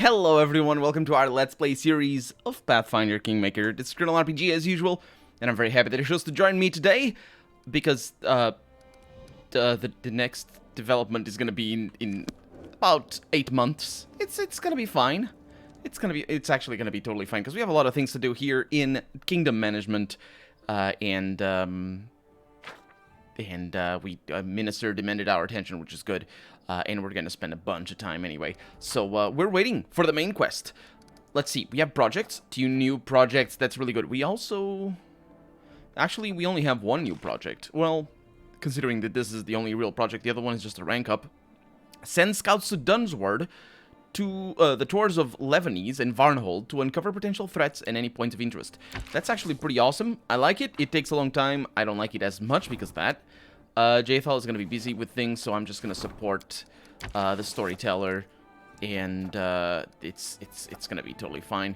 Hello everyone, welcome to our Let's Play series of Pathfinder Kingmaker. This is Colonel RPG as usual, and I'm very happy that you chose to join me today, because the next development is gonna be in about 8 months. It's gonna be fine. It's actually gonna be totally fine, because we have a lot of things to do here in kingdom management, and Minister demanded our attention, which is good. And we're going to spend a bunch of time anyway. So we're waiting for the main quest. Let's see. We have projects. 2 new projects. That's really good. We also... Actually, we only have 1 new project. Well, considering that this is the only real project, the other one is just a rank up. Send scouts to Dunsward to the tours of Lebanese and Varnhold to uncover potential threats and any points of interest. That's actually pretty awesome. I like it. It takes a long time. I don't like it as much because of that. Jathal is going to be busy with things, so I'm just going to support the storyteller, and it's going to be totally fine.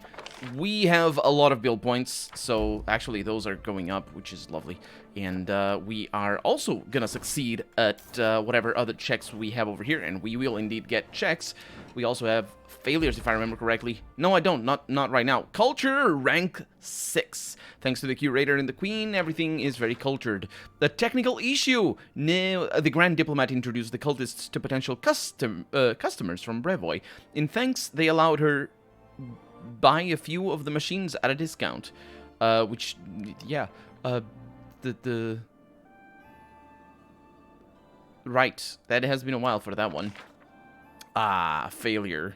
We have a lot of build points, so actually those are going up, which is lovely. And we are also going to succeed at whatever other checks we have over here, and we will indeed get checks. We also have failures, if I remember correctly. No, I don't. Not right now. Culture, rank 6. Thanks to the curator and the queen, everything is very cultured. The technical issue. No, the Grand Diplomat introduced the cultists to potential customers from Brevoy. In thanks, they allowed her buy a few of the machines at a discount. Which, yeah, Right, that has been a while for that one. Ah, failure.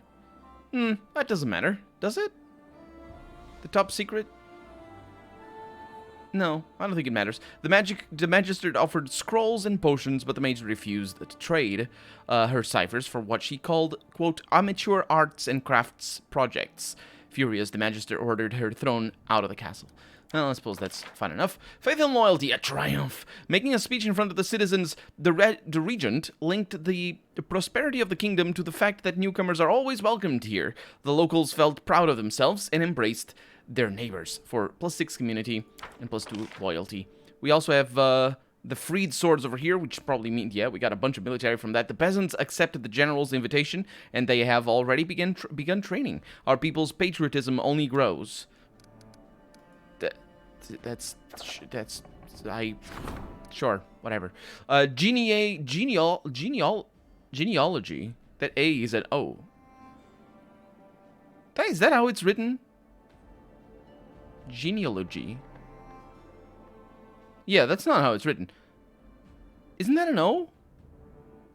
That doesn't matter, does it? The top secret? No, I don't think it matters. The Magistrate offered scrolls and potions, but the mage refused to trade her ciphers for what she called, quote, amateur arts and crafts projects. Furious, the Magistrate ordered her thrown out of the castle. Well, I suppose that's fine enough. Faith and loyalty, a triumph. Making a speech in front of the citizens, the regent linked the prosperity of the kingdom to the fact that newcomers are always welcomed here. The locals felt proud of themselves and embraced their neighbors for +6 community and +2 loyalty. We also have the freed swords over here, which probably means, yeah, we got a bunch of military from that. The peasants accepted the general's invitation, and they have already begun training. Our people's patriotism only grows. Sure, whatever. Genealogy. That A is an O. Is that how it's written? Genealogy. Yeah, that's not how it's written. Isn't that an O?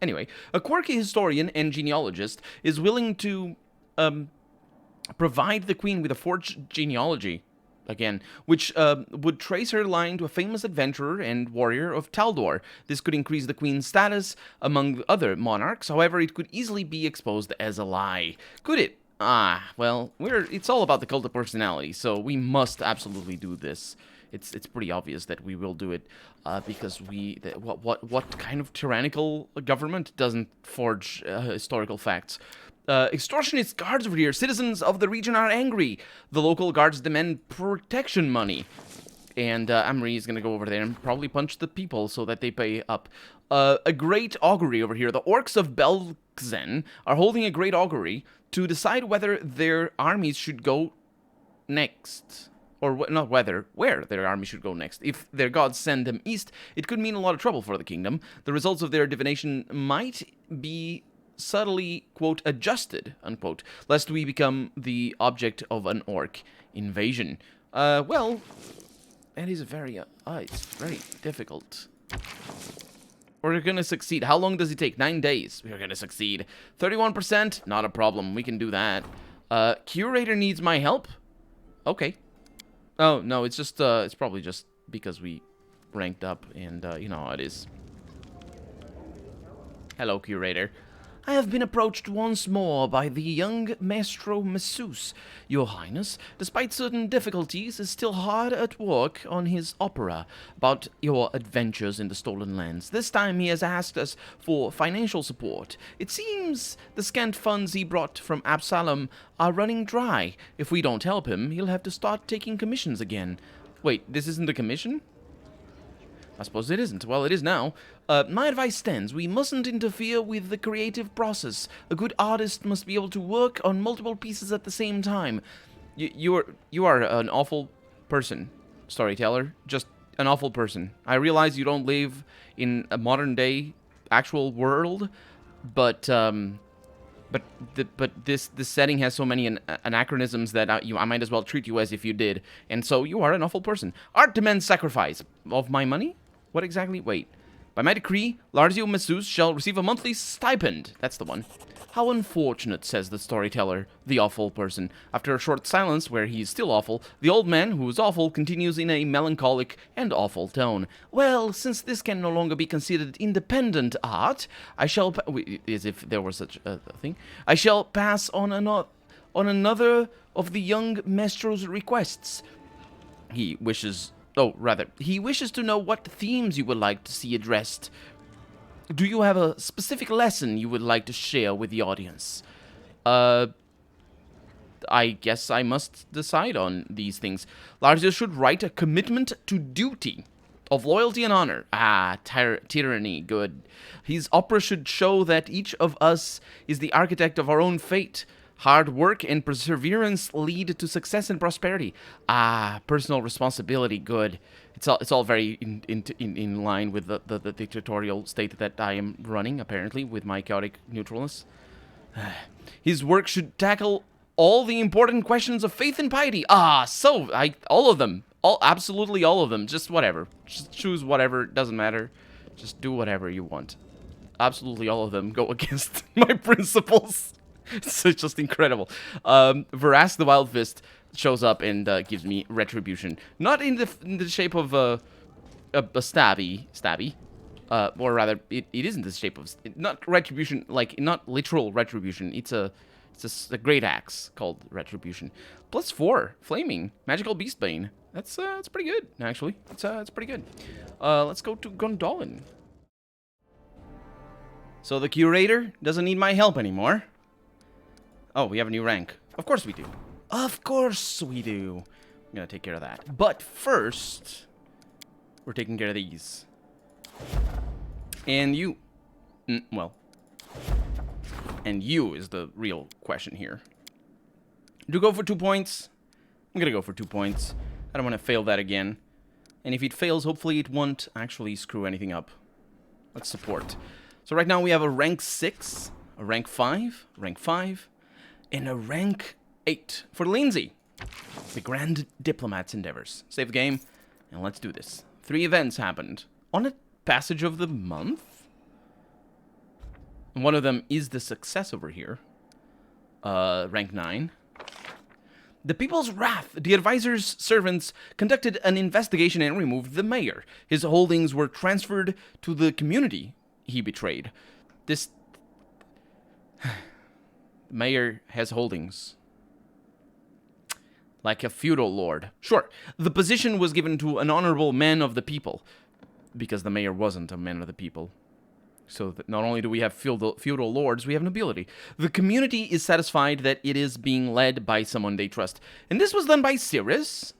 Anyway, a quirky historian and genealogist is willing to provide the queen with a forged genealogy. Again, which would trace her line to a famous adventurer and warrior of Taldor. This could increase the queen's status among other monarchs. However, it could easily be exposed as a lie. Could it? Ah, well, it's all about the cult of personality, so we must absolutely do this. It's pretty obvious that we will do it, because what kind of tyrannical government doesn't forge historical facts? Extortionist guards over here. Citizens of the region are angry. The local guards demand protection money. And Amri is going to go over there and probably punch the people so that they pay up. A great augury over here. The orcs of Belgzen are holding a great augury to decide whether their armies should go next. Or not whether, where their army should go next. If their gods send them east, it could mean a lot of trouble for the kingdom. The results of their divination might be subtly, quote, adjusted, unquote, lest we become the object of an orc invasion. Well, that is it's very difficult. We're gonna succeed. How long does it take? 9 days. We're gonna succeed. 31%? Not a problem. We can do that. Curator needs my help? Okay. Oh, no, it's just, it's probably just because we ranked up, and, you know how it is. Hello, Curator. I have been approached once more by the young Maestro Masseuse. Your Highness, despite certain difficulties, is still hard at work on his opera about your adventures in the Stolen Lands. This time he has asked us for financial support. It seems the scant funds he brought from Absalom are running dry. If we don't help him, he'll have to start taking commissions again. Wait, this isn't a commission? I suppose it isn't. Well, it is now. My advice stands. We mustn't interfere with the creative process. A good artist must be able to work on multiple pieces at the same time. You are an awful person, storyteller. Just an awful person. I realize you don't live in a modern day actual world, but this setting has so many anachronisms that I might as well treat you as if you did. And so you are an awful person. Art demands sacrifice of my money. What exactly? Wait. By my decree, Larzio Messus shall receive a monthly stipend. That's the one. How unfortunate, says the storyteller, the awful person. After a short silence, where he is still awful, the old man, who is awful, continues in a melancholic and awful tone. Well, since this can no longer be considered independent art, I shall... as if there were such a thing. I shall pass on another of the young maestro's requests. He wishes to know what themes you would like to see addressed. Do you have a specific lesson you would like to share with the audience? I guess I must decide on these things. Larzio should write a commitment to duty, of loyalty and honor. Tyranny, good. His opera should show that each of us is the architect of our own fate. Hard work and perseverance lead to success and prosperity. Personal responsibility, good. It's all very in line with the dictatorial state that I am running, apparently, with my chaotic neutralness. His work should tackle all the important questions of faith and piety. All of them. Absolutely all of them. Just whatever. Just choose whatever. Doesn't matter. Just do whatever you want. Absolutely all of them go against my principles. It's just incredible. Varas the Wild Fist shows up and gives me retribution. Not in the shape of a stabby. Or rather, it is in the shape of... Not retribution, like, not literal retribution. It's a great axe called retribution. +4, flaming, magical beastbane. That's pretty good, actually. It's pretty good. Let's go to Gondolin. So the curator doesn't need my help anymore. Oh, we have a new rank. Of course we do. Of course we do. I'm gonna take care of that. But first, we're taking care of these. And you... well. And you is the real question here. Do go for 2 points? I'm gonna go for 2 points. I don't want to fail that again. And if it fails, hopefully it won't actually screw anything up. Let's support. So right now we have a rank 6, a rank 5, and a rank 8 for Lindsay. The Grand Diplomat's endeavors. Save the game, and let's do this. 3 events happened on a passage of the month. And one of them is the success over here. Rank 9. The People's Wrath. The advisor's servants conducted an investigation and removed the mayor. His holdings were transferred to the community he betrayed. This... mayor has holdings. Like a feudal lord. Sure, the position was given to an honorable man of the people. Because the mayor wasn't a man of the people. So that not only do we have feudal lords, we have nobility. The community is satisfied that it is being led by someone they trust. And this was done by Cirrus.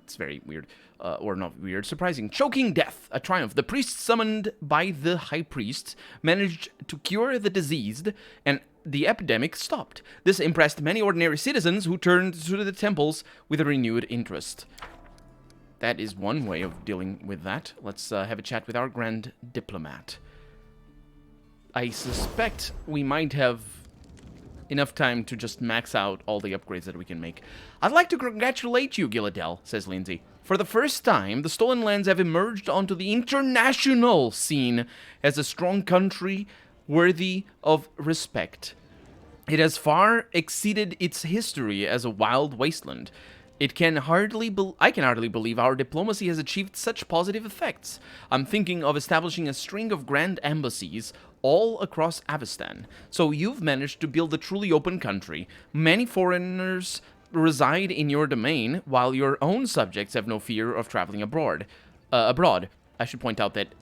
It's very weird. Or not weird, surprising. Choking death, a triumph. The priest summoned by the high priest managed to cure the diseased, and the epidemic stopped. This impressed many ordinary citizens who turned to the temples with a renewed interest. That is one way of dealing with that. Let's have a chat with our Grand Diplomat. I suspect we might have enough time to just max out all the upgrades that we can make. I'd like to congratulate you, Gilladel, says Lindsay. For the first time, the Stolen Lands have emerged onto the international scene as a strong country worthy of respect. It has far exceeded its history as a wild wasteland. I can hardly believe our diplomacy has achieved such positive effects. I'm thinking of establishing a string of grand embassies all across Avestan. So you've managed to build a truly open country. Many foreigners reside in your domain, while your own subjects have no fear of traveling abroad. I should point out that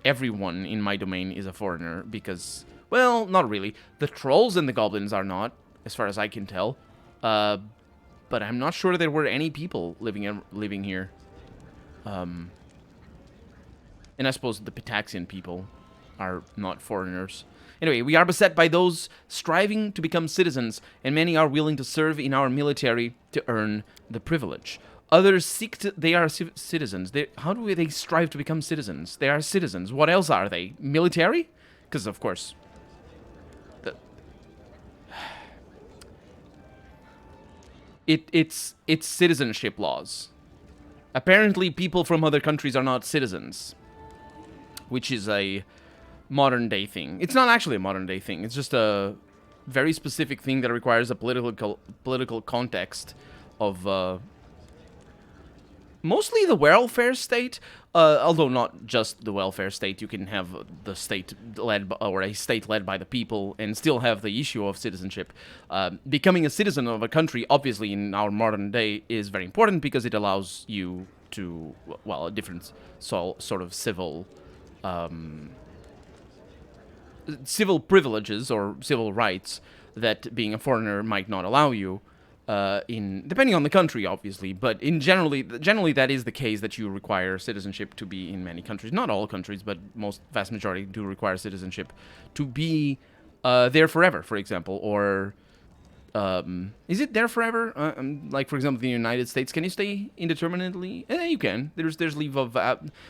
everyone in my domain is a foreigner because, well, not really. The trolls and the goblins are not, as far as I can tell. But I'm not sure there were any people living here. And I suppose the Pitaxian people are not foreigners. Anyway, we are beset by those striving to become citizens, and many are willing to serve in our military to earn the privilege. Others seek to... They are citizens. How do they strive to become citizens? They are citizens. What else are they? Military? Because, of course... It's citizenship laws. Apparently, people from other countries are not citizens, which is a modern-day thing. It's not actually a modern-day thing. It's just a very specific thing that requires a political context of mostly the welfare state, although not just the welfare state. You can have the state led by, or a state led by the people and still have the issue of citizenship. Becoming a citizen of a country, obviously, in our modern day is very important because it allows you to, well, a different sort of civil privileges or civil rights that being a foreigner might not allow you. Depending on the country, obviously, but generally that is the case, that you require citizenship to be in many countries. Not all countries, but vast majority do require citizenship to be there forever, for example. Or is it there forever? Like, for example, the United States, can you stay indeterminately? You can. There's leave of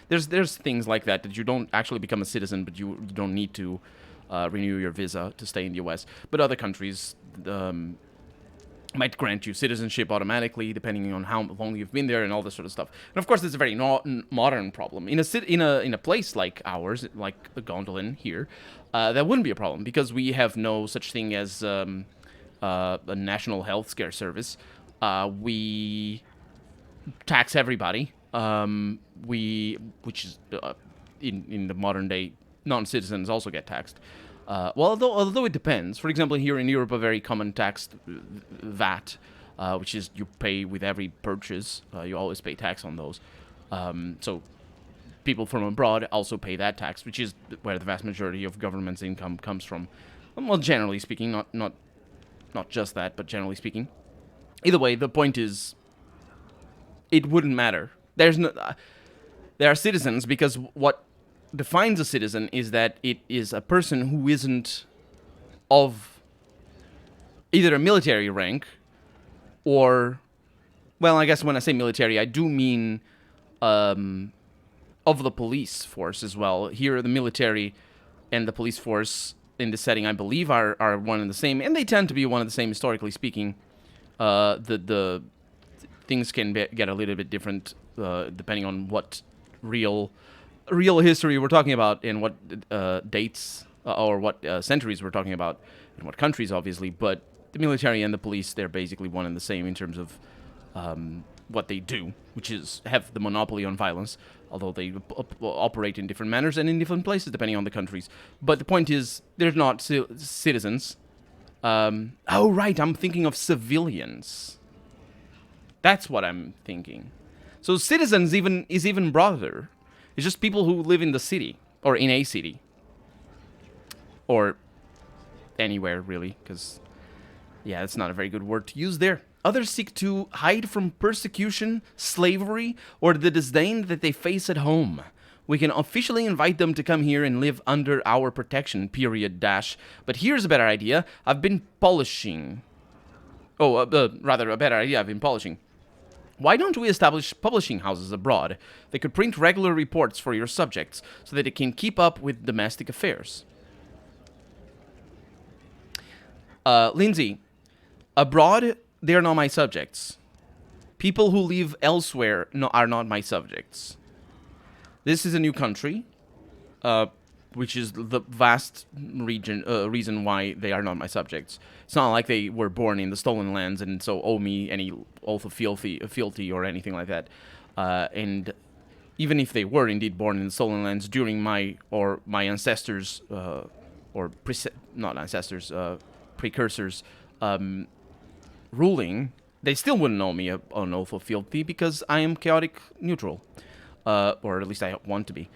there's things like that you don't actually become a citizen, but you don't need to renew your visa to stay in the U.S. But other countries might grant you citizenship automatically, depending on how long you've been there and all this sort of stuff. And of course, it's a very modern problem. In a place like ours, like the Gondolin here, that wouldn't be a problem because we have no such thing as a national health care service. We tax everybody. Which is in the modern day, non-citizens also get taxed. Well, although it depends. For example, here in Europe, a very common tax, VAT, which is you pay with every purchase. You always pay tax on those. So people from abroad also pay that tax, which is where the vast majority of government's income comes from. Well, generally speaking, not just that, but generally speaking. Either way, the point is, it wouldn't matter. There are citizens because what defines a citizen is that it is a person who isn't of either a military rank or, well, I guess when I say military, I do mean of the police force as well. Here, the military and the police force in this setting, I believe, are one and the same, and they tend to be one and the same historically speaking. The things can get a little bit different depending on what real history we're talking about and what dates or what centuries we're talking about and what countries, obviously. But the military and the police, they're basically one and the same in terms of what they do, which is have the monopoly on violence, although they operate in different manners and in different places depending on the countries. But the point is, they're not citizens. Oh, right, I'm thinking of civilians. That's what I'm thinking. So citizens is even broader. It's just people who live in the city, or in a city. Or anywhere, really, because, yeah, that's not a very good word to use there. Others seek to hide from persecution, slavery, or the disdain that they face at home. We can officially invite them to come here and live under our protection, period, dash. But here's a better idea. I've been polishing. Rather, a better idea I've been polishing. Why don't we establish publishing houses abroad? They could print regular reports for your subjects so that they can keep up with domestic affairs. Lindsay, abroad, they are not my subjects. People who live elsewhere are not my subjects. This is a new country, which is the vast reason why they are not my subjects. It's not like they were born in the stolen lands and so owe me any oath of fealty or anything like that. And even if they were indeed born in the stolen lands during my ancestors, precursors, ruling, they still wouldn't owe me an oath of fealty because I am chaotic neutral. Or at least I want to be.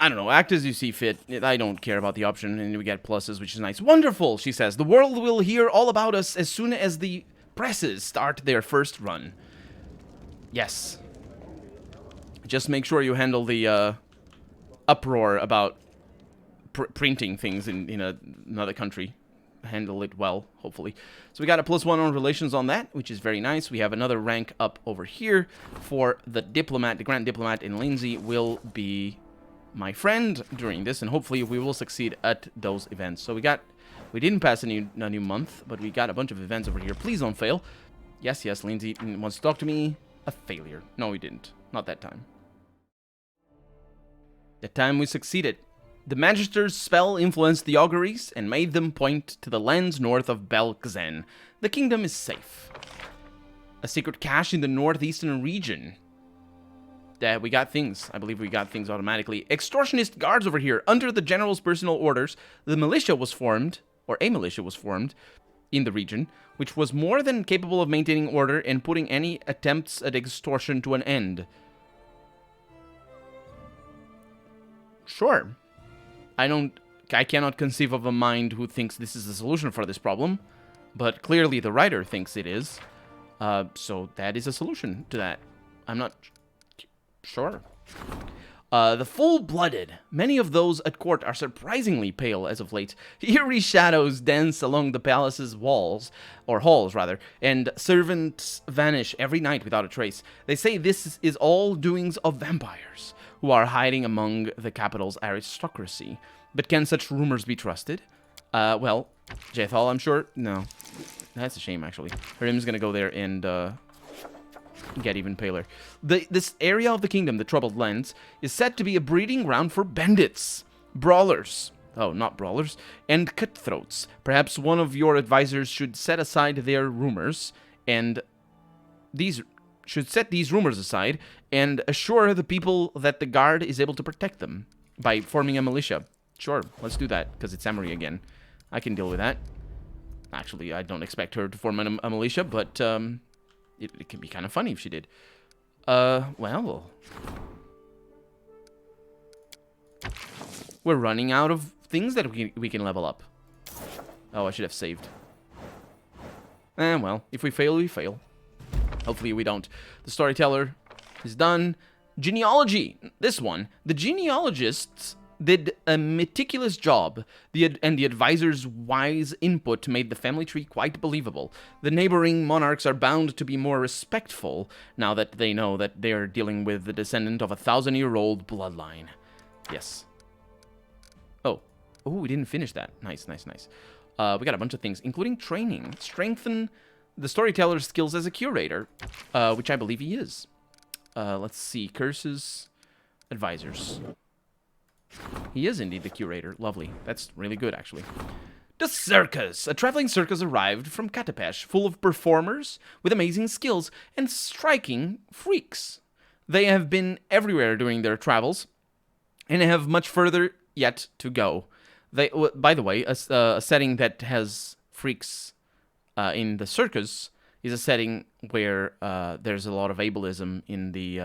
I don't know, act as you see fit. I don't care about the option, and we get pluses, which is nice. Wonderful, she says. The world will hear all about us as soon as the presses start their first run. Yes. Just make sure you handle the uproar about printing things in another country. Handle it well, hopefully. So we got a +1 on relations on that, which is very nice. We have another rank up over here for the diplomat. The Grand Diplomat in Lindsay will be my friend during this, and hopefully we will succeed at those events. So we didn't pass a new month, but we got a bunch of events over here. Please don't fail. Yes, Lindsay wants to talk to me. A failure. No, we didn't. Not that time. That time we succeeded. The Magister's spell influenced the auguries and made them point to the lands north of Belkzen. The kingdom is safe. A secret cache in the northeastern region. We got things. I believe we got things automatically. Extortionist guards over here. Under the general's personal orders, the militia was formed, or a militia was formed, in the region, which was more than capable of maintaining order and putting any attempts at extortion to an end. Sure. I cannot conceive of a mind who thinks this is the solution for this problem, but clearly the writer thinks it is. So that is a solution to that. I'm not sure. The full-blooded. Many of those at court are surprisingly pale as of late. Eerie shadows dance along the palace's walls, or halls rather, and servants vanish every night without a trace. They say this is all doings of vampires, who are hiding among the capital's aristocracy. But can such rumors be trusted? Well, Jethal, I'm sure. No. That's a shame, actually. Harim's gonna go there and, get even paler. This area of the kingdom, the Troubled Lands, is said to be a breeding ground for bandits, brawlers. Oh, not brawlers. And cutthroats. Perhaps one of your advisors should set aside their rumors and set these rumors aside and assure the people that the guard is able to protect them by forming a militia. Sure, let's do that, because it's Emery again. I can deal with that. Actually, I don't expect her to form a militia, but it can be kind of funny if she did. Well, we're running out of things that we can level up. Oh, I should have saved. Well, if we fail, we fail. Hopefully we don't. The storyteller is done. Genealogy. This one. The genealogists did a meticulous job, and the advisor's wise input made the family tree quite believable. The neighboring monarchs are bound to be more respectful now that they know that they are dealing with the descendant of a 1,000-year-old bloodline. Yes. Oh, we didn't finish that. Nice. We got a bunch of things, including training. Strengthen the storyteller's skills as a curator, which I believe he is. Let's see. Curses. Advisors. He is indeed the curator. Lovely. That's really good, actually. The circus. A traveling circus arrived from Katapesh, full of performers with amazing skills and striking freaks. They have been everywhere during their travels and have much further yet to go. By the way, a setting that has freaks in the circus is a setting where there's a lot of ableism in the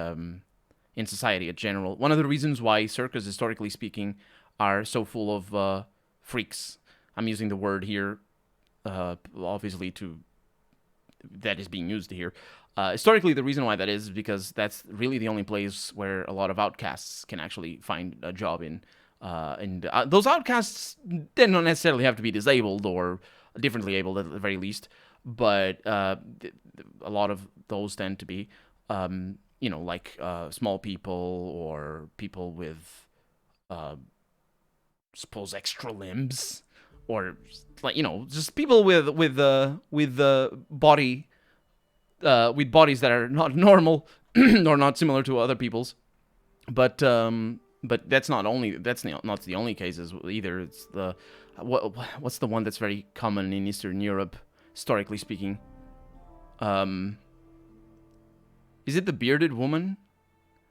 in society in general. One of the reasons why circus, historically speaking, are so full of freaks. I'm using the word here, obviously, that is being used here. Historically, the reason why that is because that's really the only place where a lot of outcasts can actually find a job in. And those outcasts, they don't necessarily have to be disabled or differently abled at the very least, but a lot of those tend to be, like small people or people with, suppose, extra limbs, or just people with bodies that are not normal or not similar to other people's, but that's not the only cases either. It's the what's the one that's very common in Eastern Europe, historically speaking? Is it the bearded woman,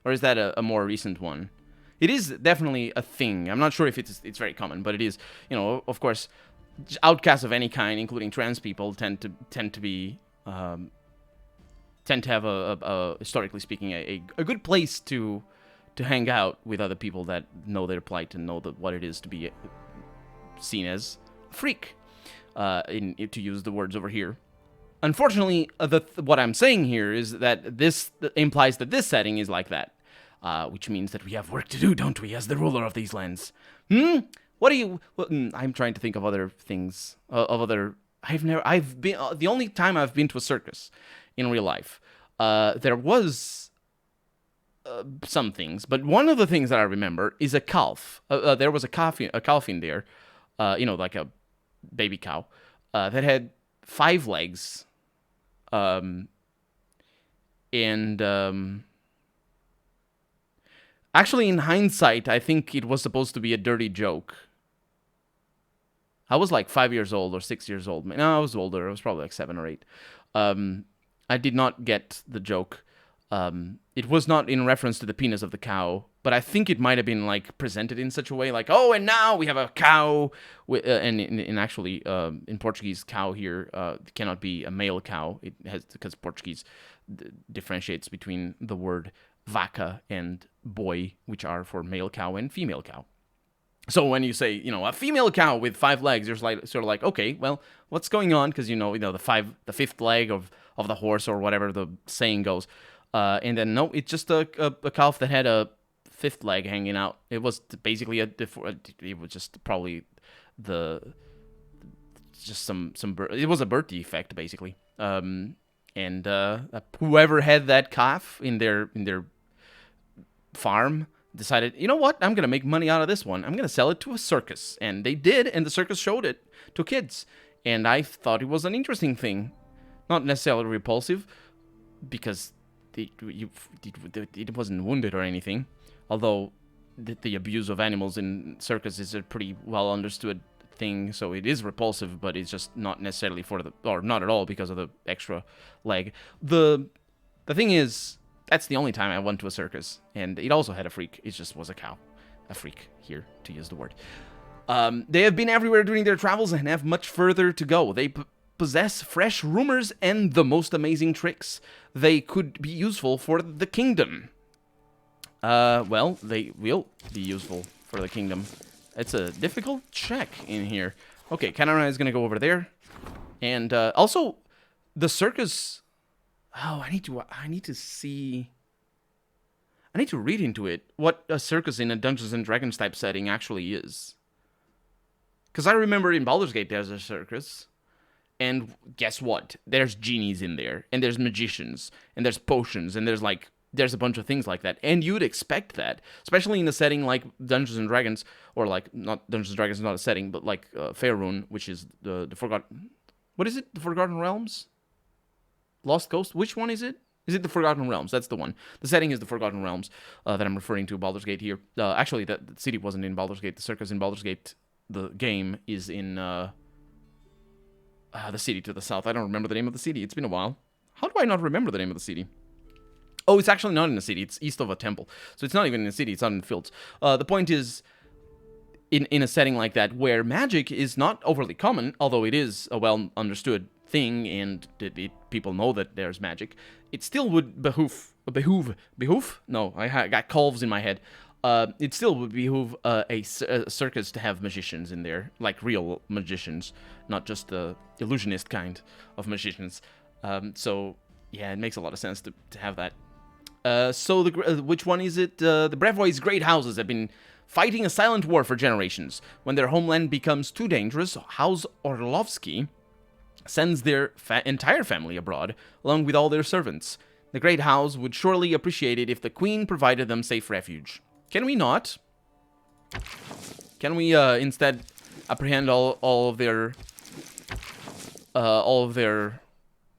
or is that a more recent one? It is definitely a thing. I'm not sure if it's very common, but it is. Of course, outcasts of any kind, including trans people, tend to have a historically speaking a good place to hang out with other people that know their plight and know what it is to be seen as a freak, to use the words over here. Unfortunately, what I'm saying here is that this implies that this setting is like that, which means that we have work to do, don't we, as the ruler of these lands? What do you? Well, I'm trying to think of other things, of other. I've been. The only time I've been to a circus, in real life, there was some things, but one of the things that I remember is a calf. There was a calf in there, like a baby cow, that had 5 legs. Actually, in hindsight, I think it was supposed to be a dirty joke. I was like 5 years old or 6 years old. No, I was older. I was probably like 7 or 8. I did not get the joke. It was not in reference to the penis of the cow, but I think it might have been like presented in such a way, like, oh, and now we have a cow, and actually, in Portuguese, cow here cannot be a male cow. It has, because Portuguese differentiates between the word vaca and boi, which are for male cow and female cow. So when you say, a female cow with 5 legs, you're sort of like, okay, well, what's going on? Because the 5th leg of the horse, or whatever the saying goes. And then no, it's just a calf that had a 5th leg hanging out. It was basically it was just probably it was a birth defect, basically. And whoever had that calf in their farm decided, you know what, I'm gonna make money out of this one. I'm gonna sell it to a circus, and they did, and the circus showed it to kids, and I thought it was an interesting thing, not necessarily repulsive, because it wasn't wounded or anything, although the abuse of animals in circus is a pretty well understood thing, so it is repulsive, but it's just not necessarily or not at all because of the extra leg. The thing is, that's the only time I went to a circus, and it also had a freak. It just was a cow. A freak, here, to use the word. They have been everywhere during their travels and have much further to go. They possess fresh rumors and the most amazing tricks. They could be useful for the kingdom. Well, they will be useful for the kingdom. It's a difficult check in here. Okay, Kanara is going to go over there. And also, the circus... Oh, I need to see... I need to read into it what a circus in a Dungeons & Dragons type setting actually is. Because I remember in Baldur's Gate there's a circus. And guess what? There's genies in there. And there's magicians. And there's potions. And there's a bunch of things like that. And you'd expect that. Especially in a setting like Dungeons & Dragons. Or like, not Dungeons & Dragons is not a setting, but like Faerun, which is the Forgotten... What is it? The Forgotten Realms? Lost Coast? Which one is it? Is it the Forgotten Realms? That's the one. The setting is the Forgotten Realms that I'm referring to, Baldur's Gate here. Actually, the city wasn't in Baldur's Gate. The circus in Baldur's Gate, the game, is in the city to the south. I don't remember the name of the city. It's been a while. How do I not remember the name of the city? Oh, it's actually not in the city. It's east of a temple. So it's not even in the city. It's out in the fields. The point is, in a setting like that, where magic is not overly common, although it is a well-understood thing, and people know that there's magic, it still would behoove? No, I got calves in my head. It still would behoove a circus to have magicians in there, like real magicians, not just the illusionist kind of magicians. So, yeah, it makes a lot of sense to have that. So, which one is it? The Brevois' great houses have been fighting a silent war for generations. When their homeland becomes too dangerous, House Orlovsky sends their entire family abroad, along with all their servants. The great house would surely appreciate it if the queen provided them safe refuge. Can we not? Can we instead apprehend all of their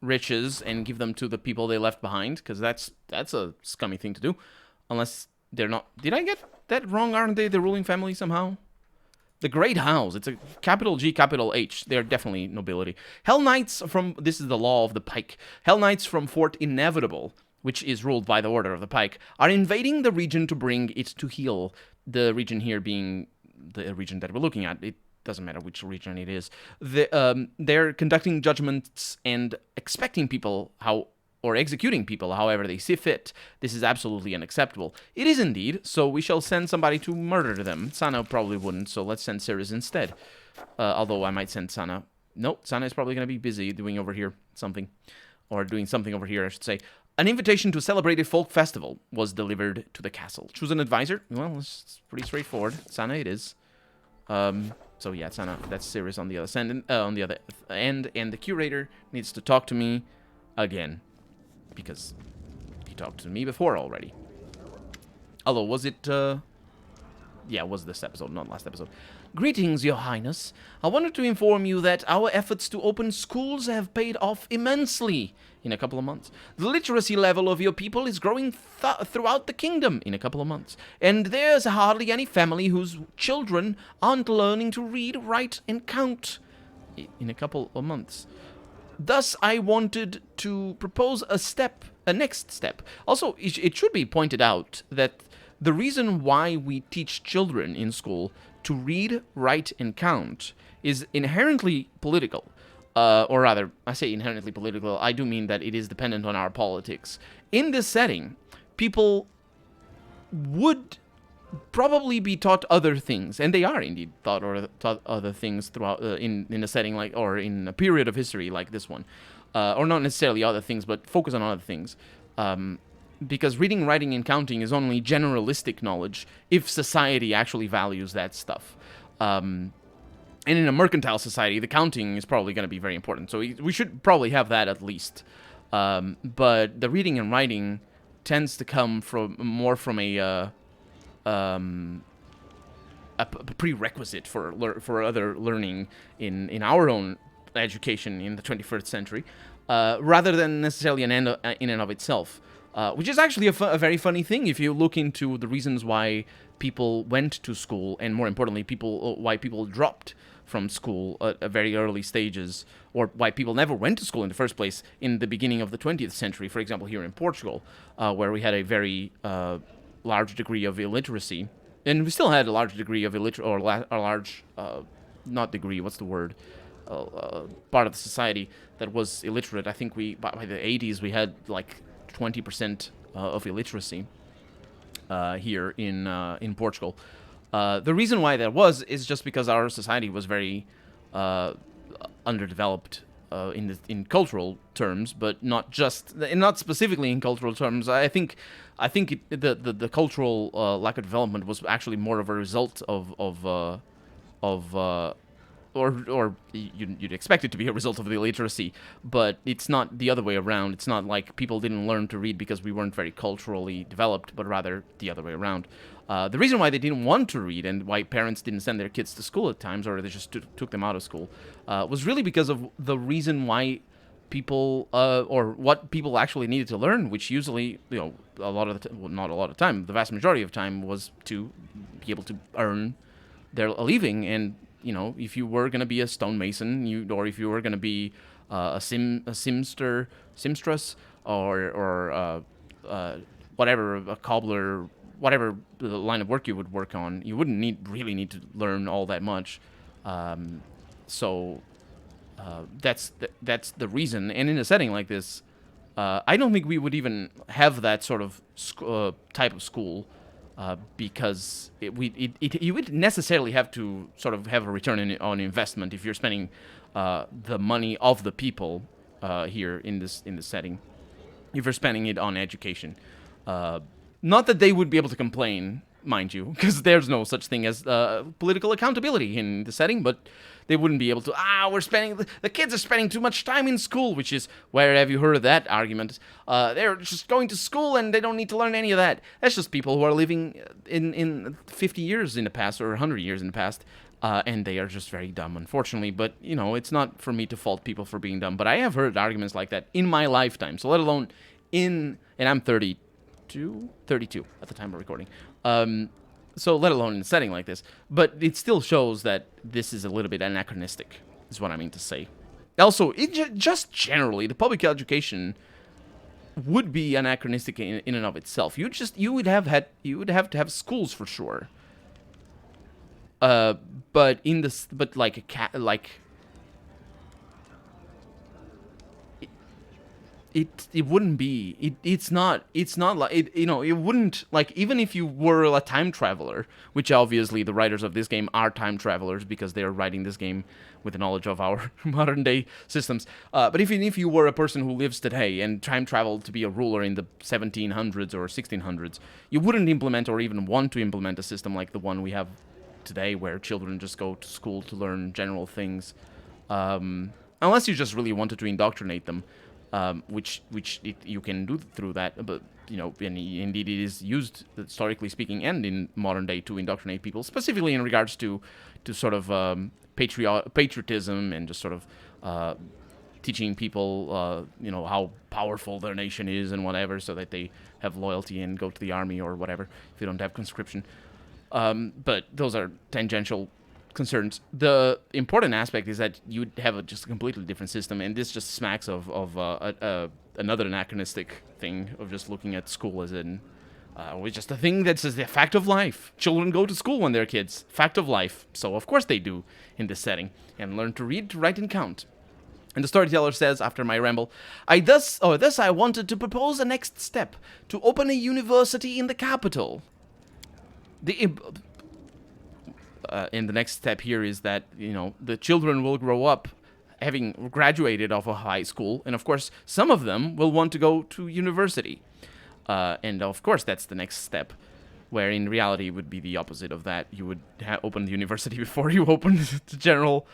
riches and give them to the people they left behind? Because that's a scummy thing to do, unless they're not. Did I get that wrong? Aren't they the ruling family somehow? The Great House. It's a capital G, capital H. They're definitely nobility. Hell Knights from... This is the law of the Pike. Hell Knights from Fort Inevitable, which is ruled by the Order of the Pike, are invading the region to bring it to heel. The region here being the region that we're looking at. It doesn't matter which region it is. They're conducting judgments and expecting people or executing people however they see fit. This is absolutely unacceptable. It is indeed, so we shall send somebody to murder them. Sana probably wouldn't, so let's send Ceres instead. Although I might send Sana Nope, Sana is probably going to be busy doing over here something. Or doing something over here, I should say. An invitation to celebrate a folk festival was delivered to the castle. Choose an advisor? Well, it's pretty straightforward. Sana it is. So yeah, Sana, that's Sirius on the other end, and the curator needs to talk to me again. Because he talked to me before already. Although, was it, yeah, it was this episode, not last episode. Greetings, Your Highness. I wanted to inform you that our efforts to open schools have paid off immensely in a couple of months. The literacy level of your people is growing throughout the kingdom in a couple of months. And there's hardly any family whose children aren't learning to read, write, and count in a couple of months. Thus, I wanted to propose a next step. Also, it should be pointed out that the reason why we teach children in school to read, write, and count is inherently political. Or rather, I say inherently political, I do mean that it is dependent on our politics. In this setting, people would probably be taught other things, and they are indeed taught other things throughout in a setting like, or in a period of history like this one, or not necessarily other things, but focus on other things, because reading, writing, and counting is only generalistic knowledge if society actually values that stuff. And in a mercantile society, the counting is probably going to be very important, so we should probably have that at least. But the reading and writing tends to come more from a prerequisite for other learning in our own education in the 21st century, rather than necessarily an end in and of itself, which is actually a very funny thing if you look into the reasons why people went to school, and more importantly, why people dropped from school at very early stages, or why people never went to school in the first place in the beginning of the 20th century. For example, here in Portugal, where we had a very large degree of illiteracy, and we still had a large degree of not degree, what's the word? Part of the society that was illiterate. I think by the 80s, we had like 20% of illiteracy here in Portugal. The reason why that is just because our society was very underdeveloped in cultural terms, but not specifically in cultural terms. I think the cultural lack of development was actually more of a result of or you'd expect it to be a result of the illiteracy, but it's not the other way around. It's not like people didn't learn to read because we weren't very culturally developed, but rather the other way around. The reason why they didn't want to read and why parents didn't send their kids to school at times, or they just took them out of school, was really because of the reason why people, or what people actually needed to learn, which usually, a lot of the not a lot of time, the vast majority of time was to be able to earn a living. And if you were going to be a stonemason, or if you were going to be a seamstress, or whatever, a cobbler, whatever the line of work you would work on, you wouldn't really need to learn all that much. So that's the reason. And in a setting like this, I don't think we would even have that sort of type of school. Because you would necessarily have to sort of have a return on investment if you're spending the money of the people here in this setting. If you're spending it on education, not that they would be able to complain, mind you, because there's no such thing as political accountability in the setting, but they wouldn't be able to, the kids are spending too much time in school, which is, where have you heard of that argument? They're just going to school and they don't need to learn any of that. That's just people who are living in 50 years in the past, or 100 years in the past, and they are just very dumb, unfortunately. But, it's not for me to fault people for being dumb, but I have heard arguments like that in my lifetime, so let alone and I'm 32 at the time of recording. So let alone in a setting like this. But it still shows that this is a little bit anachronistic, is what I mean to say. Also, just generally, the public education would be anachronistic in and of itself. You would have to have schools for sure. But it wouldn't be it's not like it, it wouldn't, like, even if you were a time traveler, which obviously the writers of this game are time travelers because they are writing this game with the knowledge of our modern day systems, but even if you were a person who lives today and time traveled to be a ruler in the 1700s or 1600s, you wouldn't implement or even want to implement a system like the one we have today, where children just go to school to learn general things, unless you just really wanted to indoctrinate them, which you can do through that. But and indeed it is used, historically speaking, and in modern day, to indoctrinate people, specifically in regards to sort of patriotism, and just sort of teaching people, how powerful their nation is and whatever, so that they have loyalty and go to the army or whatever if they don't have conscription. But those are tangential concerns. The important aspect is that you have just a completely different system, and this just smacks of another anachronistic thing of just looking at school as in just a thing that's just a fact of life. Children go to school when they're kids. Fact of life. So of course they do in this setting, and learn to read, write, and count. And the storyteller says, after my ramble, thus I wanted to propose a next step, to open a university in the capital. And the next step here is that, the children will grow up having graduated off a high school, and of course, some of them will want to go to university. And of course, that's the next step, where in reality it would be the opposite of that. You would open the university before you open the general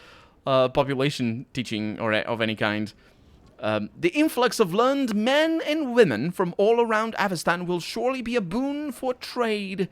population teaching or of any kind. The influx of learned men and women from all around Avestan will surely be a boon for trade.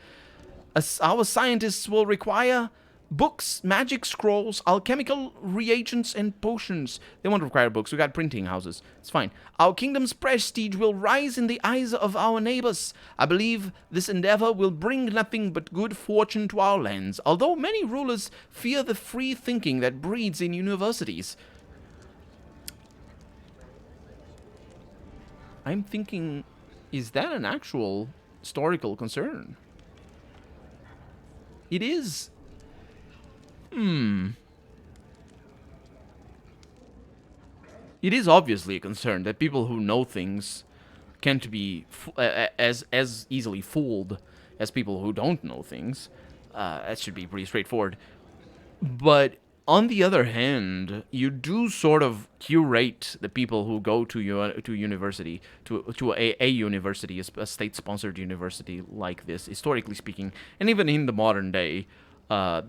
Our scientists will require books, magic scrolls, alchemical reagents, and potions. They won't require books. We got printing houses. It's fine. Our kingdom's prestige will rise in the eyes of our neighbors. I believe this endeavor will bring nothing but good fortune to our lands, although many rulers fear the free thinking that breeds in universities. I'm thinking, is that an actual historical concern? It is. It is obviously a concern that people who know things can't be as easily fooled as people who don't know things. That should be pretty straightforward. But on the other hand, you do sort of curate the people who go to university, to a university, a state-sponsored university like this, historically speaking, and even in the modern day.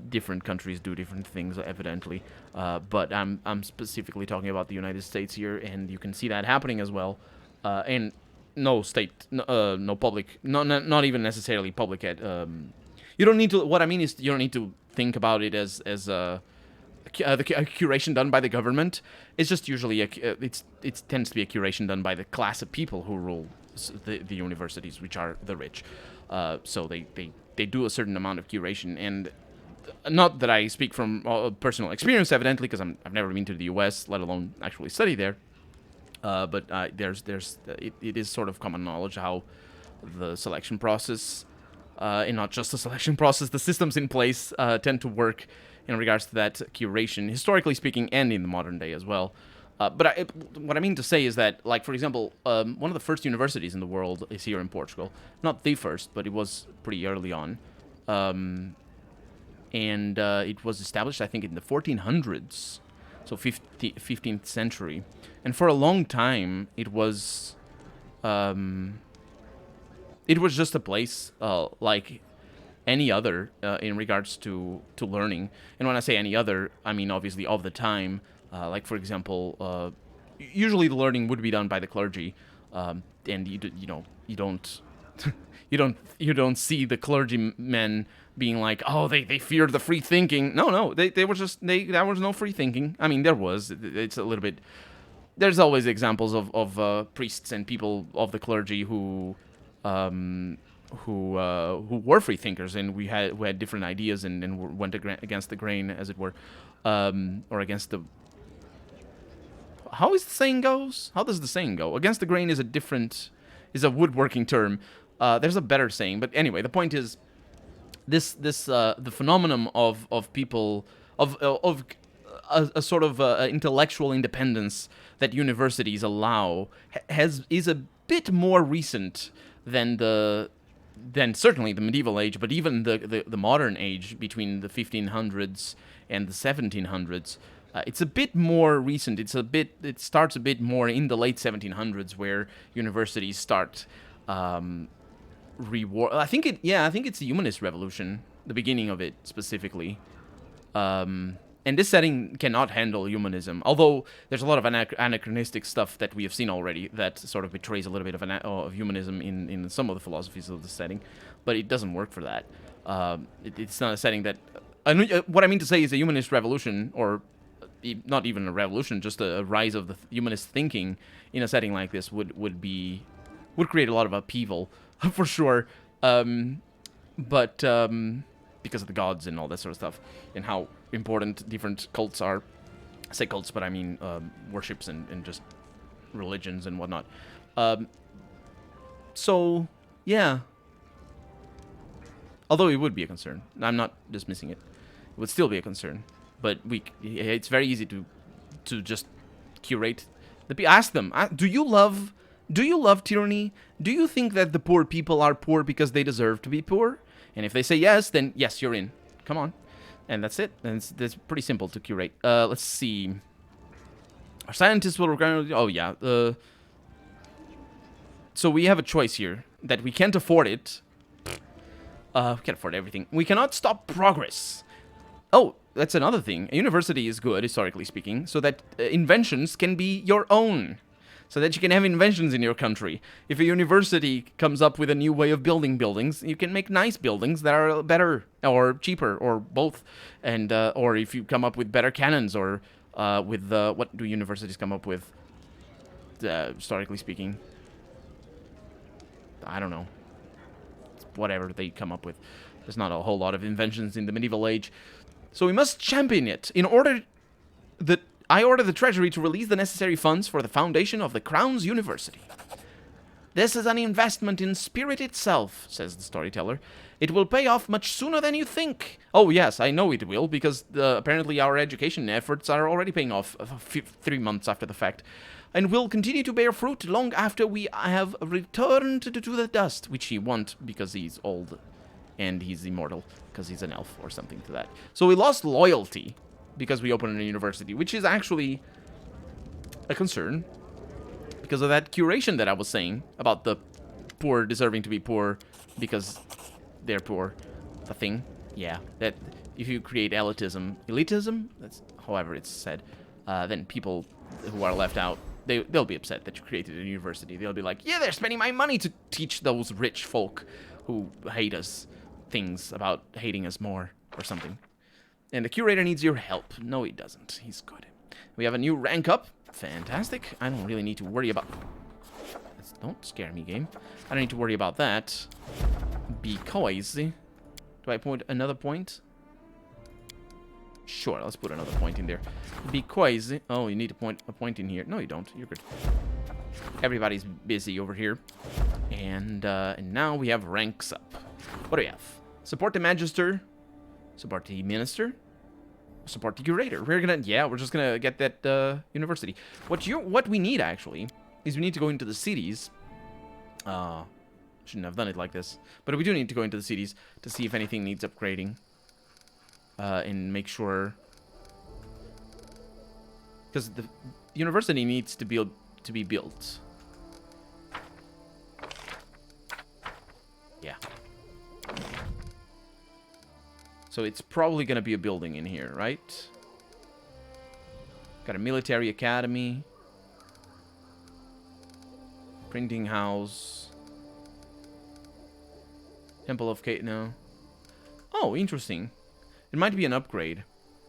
Different countries do different things, evidently, but I'm specifically talking about the United States here, and you can see that happening as well. And no state, no public, not even necessarily public ed. You don't need to. What I mean is, you don't need to think about it as a curation done by the government. It's just usually it tends to be a curation done by the class of people who rule the universities, which are the rich. So they do a certain amount of curation, and not that I speak from personal experience, evidently, because I've never been to the U.S., let alone actually study there. But it is sort of common knowledge how the selection process, and not just the selection process, the systems in place tend to work in regards to that curation, historically speaking, and in the modern day as well. But what I mean to say is that, like, for example, one of the first universities in the world is here in Portugal. Not the first, but it was pretty early on. And it was established, I think, in the 1400s, so 15th century. And for a long time, it was just a place like any other in regards to learning. And when I say any other, I mean obviously of the time. Like, for example, usually the learning would be done by the clergy, and you don't you don't see the clergymen being like, oh, they feared the free thinking. No, there was no free thinking. I mean, there was. It's a little bit. There's always examples of priests and people of the clergy who were free thinkers, and who had different ideas and went against the grain, as it were, or against the. How is the saying goes? How does the saying go? Against the grain is a woodworking term. There's a better saying, but anyway, the point is, the phenomenon of people of a sort of intellectual independence that universities allow is a bit more recent than certainly the medieval age, but even the modern age between the 1500s and the 1700s. It's a bit more recent. It starts a bit more in the late 1700s, where universities start reward. I think it's the Humanist Revolution, the beginning of it specifically. And this setting cannot handle humanism, although there's a lot of anachronistic stuff that we have seen already that sort of betrays a little bit of humanism in some of the philosophies of the setting, but it doesn't work for that. It's not a setting that... what I mean to say is a humanist revolution, or not even a revolution, just a rise of the humanist thinking in a setting like this would create a lot of upheaval, for sure. But because of the gods and all that sort of stuff, and how important different cults are. I say cults, but I mean worships and just religions and whatnot. So, yeah. Although it would be a concern. I'm not dismissing it. It would still be a concern. But it's very easy to just curate. Ask them, do you love tyranny? Do you think that the poor people are poor because they deserve to be poor? And if they say yes, then yes, you're in. Come on. And that's it. And it's pretty simple to curate. Let's see. Our scientists will regard... Oh, yeah. So we have a choice here. That we can't afford it. We can't afford everything. We cannot stop progress. Oh, that's another thing. A university is good, historically speaking, so that inventions can be your own. So that you can have inventions in your country. If a university comes up with a new way of building buildings, you can make nice buildings that are better or cheaper or both. And or if you come up with better cannons, or with what do universities come up with? Historically speaking, I don't know. Whatever they come up with. There's not a whole lot of inventions in the medieval age. So we must champion it in order that I order the Treasury to release the necessary funds for the foundation of the Crown's University. This is an investment in spirit itself, says the storyteller. It will pay off much sooner than you think. Oh, yes, I know it will, because apparently our education efforts are already paying off 3 months after the fact, and will continue to bear fruit long after we have returned to the dust, which he won't because he's old, and he's immortal, because he's an elf or something to that. So we lost loyalty because we opened a university, which is actually a concern because of that curation that I was saying about the poor deserving to be poor because they're poor. The thing, yeah, that if you create elitism, that's however it's said, then people who are left out, they'll be upset that you created a university. They'll be like, yeah, they're spending my money to teach those rich folk who hate us things about hating us more or something. And the curator needs your help. No, he doesn't. He's good. We have a new rank up. Fantastic. I don't really need to worry about... Don't scare me, game. I don't need to worry about that. Because... Do I point another point? Sure, let's put another point in there. Because... Oh, you need to point a point in here. No, you don't. You're good. Everybody's busy over here. And now we have ranks up. What do we have? Support the Magister. Support the Minister. Support the Curator. We're just gonna get that university. What we need actually is we need to go into the cities. Shouldn't have done it like this, but we do need to go into the cities to see if anything needs upgrading, and make sure, because the university needs to be built. Yeah. So it's probably going to be a building in here, right? Got a military academy. Printing house. Temple of Kate, no. Oh, interesting. It might be an upgrade.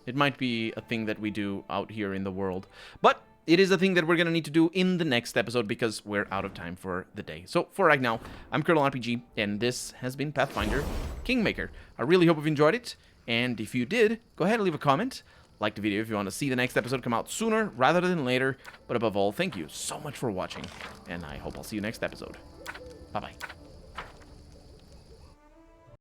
It might be a thing that we do out here in the world. But it is a thing that we're going to need to do in the next episode because we're out of time for the day. So for right now, I'm Colonel RPG, and this has been Pathfinder Kingmaker. I really hope you've enjoyed it, and if you did, go ahead and leave a comment. Like the video if you want to see the next episode come out sooner rather than later. But above all, thank you so much for watching, and I hope I'll see you next episode. Bye-bye.